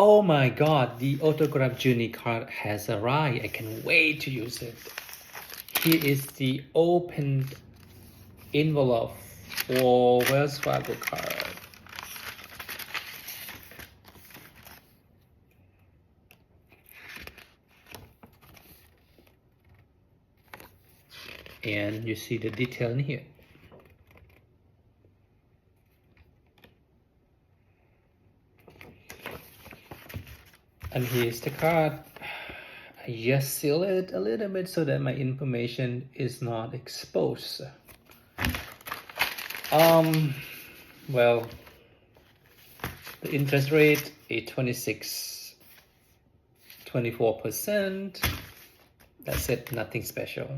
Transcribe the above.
Oh my god, the autograph Journey card has arrived. I can wait to use it. Here is the opened envelope for Wells Fargo card. And you see the detail in here. And here's the card. I just seal it a little bit so that my information is not exposed. Well, the interest rate is 24%. That's it, nothing special.